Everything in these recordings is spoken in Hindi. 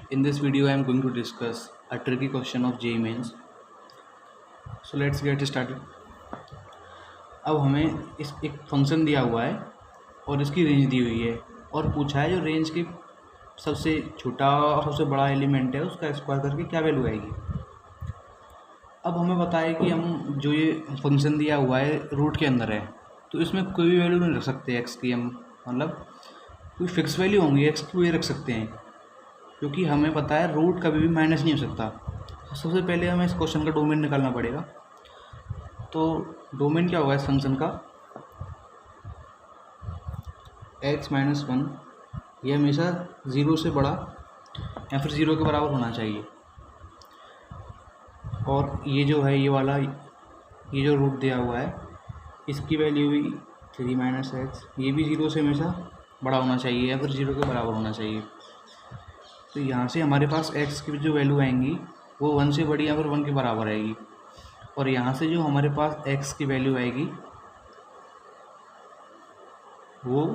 In this video, I am going to discuss a tricky question of JEE Mains. So let's get started. अब हमें इस एक फंक्शन दिया हुआ है और इसकी रेंज दी हुई है और पूछा है जो रेंज की सबसे छोटा और सबसे बड़ा एलिमेंट है उसका स्क्वायर करके क्या वैल्यू आएगी। अब हमें पता है कि हम जो ये फंक्शन दिया हुआ है रूट के अंदर है, तो इसमें कोई भी वैल्यू नहीं रख सकते एक्स की। हम मतलब कोई फिक्स वैल्यू होंगी एक्स की वही रख सकते हैं, क्योंकि हमें पता है रूट कभी भी माइनस नहीं हो सकता। सबसे पहले हमें इस क्वेश्चन का डोमेन निकालना पड़ेगा। तो डोमेन क्या होगा इस फंक्शन का, x माइनस 1, ये हमेशा ज़ीरो से बड़ा या फिर ज़ीरो के बराबर होना चाहिए। और ये जो है ये वाला ये जो रूट दिया हुआ है इसकी वैल्यू भी 3 माइनस एक्स, ये भी ज़ीरो से हमेशा बड़ा होना चाहिए या फिर ज़ीरो के बराबर होना चाहिए। तो यहाँ से हमारे पास x की जो वैल्यू आएंगी वो 1 से बड़ी या फिर 1 के बराबर आएगी, और यहाँ से जो हमारे पास x की वैल्यू आएगी वो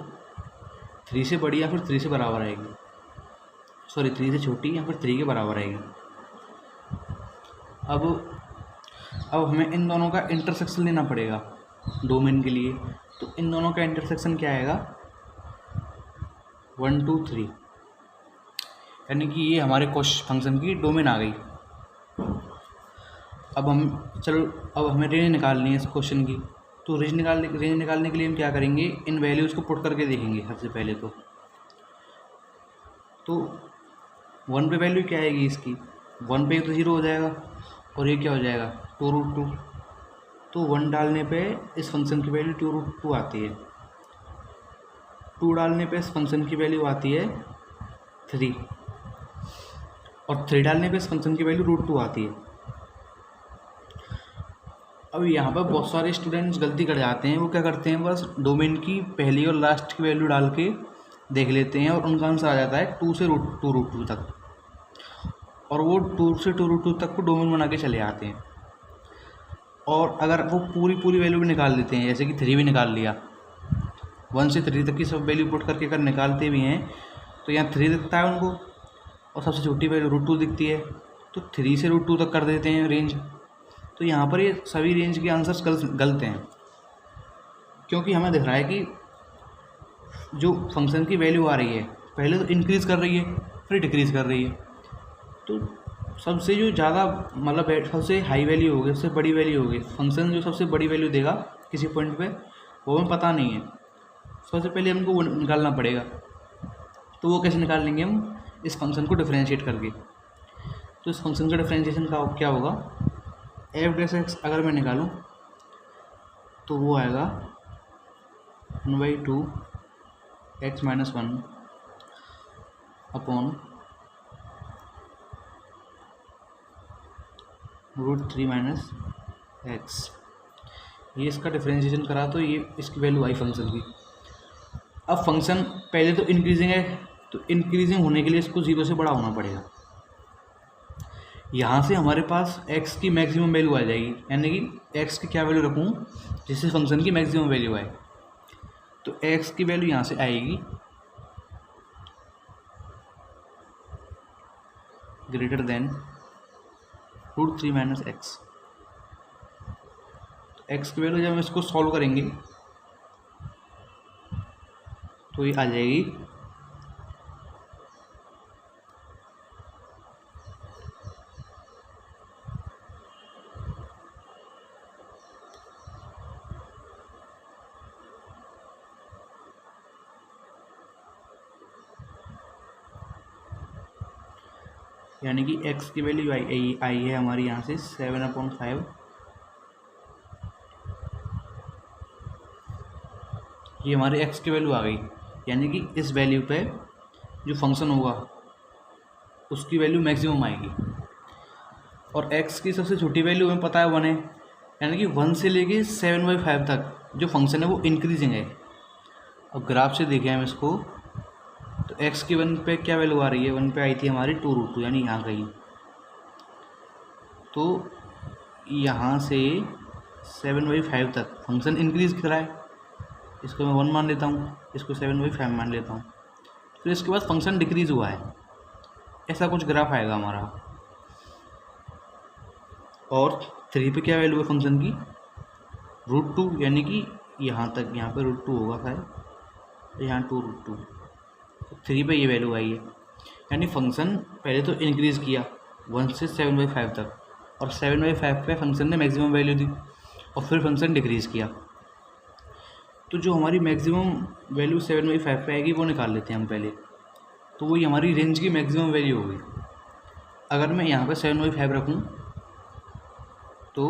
3 से बड़ी या फिर 3 से बराबर आएगी, 3 से छोटी या फिर 3 के बराबर आएगी। अब हमें इन दोनों का इंटरसेक्शन लेना पड़ेगा डोमेन के लिए। तो इन दोनों का इंटरसेक्शन क्या आएगा, 1 2 3, यानी कि ये हमारे फंक्शन की डोमेन आ गई। अब हमें रेंज निकालनी है इस क्वेश्चन की। तो रेंज निकालने के लिए हम क्या करेंगे, इन वैल्यूज़ को पुट करके देखेंगे। सबसे पहले तो 1 पे वैल्यू क्या आएगी इसकी, 1 पे तो 0 हो जाएगा और ये क्या हो जाएगा 2√2। तो 1 डालने पे इस फंक्शन की वैल्यू 2√2 आती है, 2 डालने पे इस फंक्शन की वैल्यू आती है 3, और 3 डालने पे इस फंक्शन की वैल्यू √2 आती है। अब यहाँ पर बहुत सारे स्टूडेंट्स गलती कर जाते हैं। वो क्या करते हैं, बस डोमेन की पहली और लास्ट की वैल्यू डाल के देख लेते हैं और उनका आंसर आ जाता है 2 से 2√2 तक, और वो 2 से 2√2 तक को डोमेन बना के चले आते हैं। और अगर वो पूरी वैल्यू भी निकाल देते हैं, जैसे कि 3 भी निकाल लिया, 1 से 3 तक की सब वैल्यू पुट करके अगर निकालते भी हैं तो यहाँ 3 दिखता है उनको और सबसे छोटी वैल्यू √2 दिखती है, तो 3 से √2 तक कर देते हैं रेंज। तो यहाँ पर ये सभी रेंज के आंसर्स गलत हैं, क्योंकि हमें दिख रहा है कि जो फंक्शन की वैल्यू आ रही है पहले तो इंक्रीज़ कर रही है फिर डिक्रीज़ कर रही है। तो सबसे जो ज़्यादा मतलब सबसे हाई वैल्यू होगी, सबसे बड़ी वैल्यू होगी, फंक्शन जो सबसे बड़ी वैल्यू देगा किसी पॉइंट पे वो हमें पता नहीं है। सबसे पहले हमको वो निकालना पड़ेगा। तो वो कैसे निकाल लेंगे हम, इस फंक्शन को डिफरेंशिएट करके। तो इस फंक्शन का डिफरेंशिएशन का क्या होगा, f' अगर मैं निकालूं तो वो आएगा 1/2 x minus 1 upon √3 minus x. ये इसका डिफरेंशिएशन करा तो ये इसकी वैल्यू आई फंक्शन की। अब फंक्शन पहले तो इंक्रीजिंग है, तो इंक्रीजिंग होने के लिए इसको 0 से बड़ा होना पड़ेगा। यहाँ से हमारे पास x की मैक्सिमम वैल्यू आ जाएगी, यानी कि x की क्या वैल्यू रखूँ जिससे फंक्शन की मैक्सिमम वैल्यू आए। तो x की वैल्यू यहाँ से आएगी ग्रेटर देन √3 माइनस एक्स। तो x की वैल्यू जब हम इसको सॉल्व करेंगे तो ये आ जाएगी यानी कि x की वैल्यू आई है हमारी यहाँ से 7/5। ये हमारे x की वैल्यू आ गई, यानी कि इस वैल्यू पे जो फंक्शन होगा उसकी वैल्यू मैक्सिमम आएगी। और x की सबसे छोटी वैल्यू हमें पता है 1 है, यानी कि 1 से लेके 7/5 तक जो फंक्शन है वो इंक्रीजिंग है। अब ग्राफ से देखें हम इसको, तो x की 1 पे क्या वैल्यू आ रही है, 1 पे आई थी हमारी 2√2, यानी यहाँ गई। तो यहाँ से 7/5 तक फंक्शन इंक्रीज़ कर रहा है, इसको मैं 1 मान लेता हूँ, इसको 7/5 मान लेता हूँ। फिर इसके बाद फंक्शन डिक्रीज़ हुआ है, ऐसा कुछ ग्राफ आएगा हमारा। और 3 पे क्या वैल्यू है फंक्शन की, √2, यानी कि यहाँ तक, यहाँ पे √2 होगा शायद, यहाँ 2√2, 3 पे ये वैल्यू आई है। यानी फंक्शन पहले तो इंक्रीज़ किया 1 से 7/5 तक, और 7/5 पे फंक्शन ने मैक्सिमम वैल्यू दी, और फिर फंक्शन डिक्रीज़ किया। तो जो हमारी मैक्सिमम वैल्यू 7/5 पे आएगी वो निकाल लेते हैं हम पहले। तो वही हमारी रेंज की मैक्सिमम वैल्यू होगी। अगर मैं यहाँ पे 7/5 रखूँ तो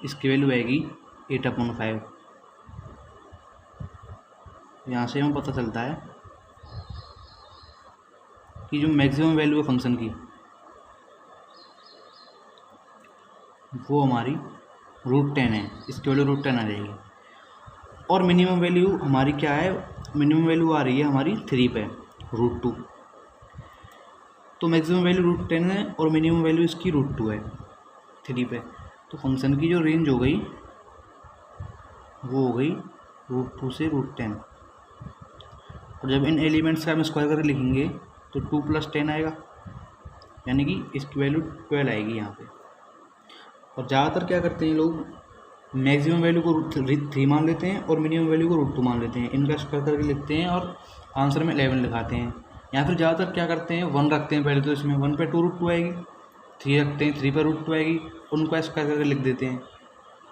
इसकी वैल्यू आएगी 8/5। यहाँ से हमें पता चलता है कि जो मैक्सिमम वैल्यू है फंक्शन की वो हमारी √10 है, इसकी वैल्यू √10 आ जाएगी। और मिनिमम वैल्यू हमारी क्या है, मिनिमम वैल्यू आ रही है हमारी 3 पे, √2। तो मैक्सिमम वैल्यू √10 है और मिनिमम वैल्यू इसकी √2 है 3 पे। तो फंक्शन की जो रेंज हो गई वो हो गई √2 से √10। और जब इन एलिमेंट्स का हम स्क्वायर करके लिखेंगे तो 2 + 10 आएगा, यानी कि इसकी वैल्यू 12 आएगी यहाँ पे। और ज़्यादातर क्या करते हैं लोग, मैक्सिमम वैल्यू को √3 मान लेते हैं और मिनिमम वैल्यू को √2 मान लेते हैं, इनका स्क्वायर करके लिखते हैं और आंसर में 11 लिखाते हैं। या फिर ज़्यादातर क्या करते हैं, 1 रखते हैं पहले, तो इसमें 1 पे 2√2 आएगी, 3 रखते हैं, 3 पे √2 आएगी, उनका स्क्वायर करके लिख देते हैं।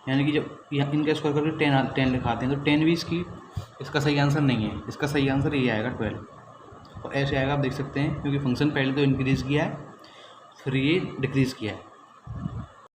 यानी कि जब यहाँ इनका स्क्वायर करके 10 लिखाते हैं तो 10 भी इसका सही आंसर नहीं है, इसका सही आंसर ये आएगा 12। और ऐसे आएगा, आप देख सकते हैं, क्योंकि फंक्शन पहले तो इंक्रीज़ किया है फिर ये डिक्रीज़ किया है।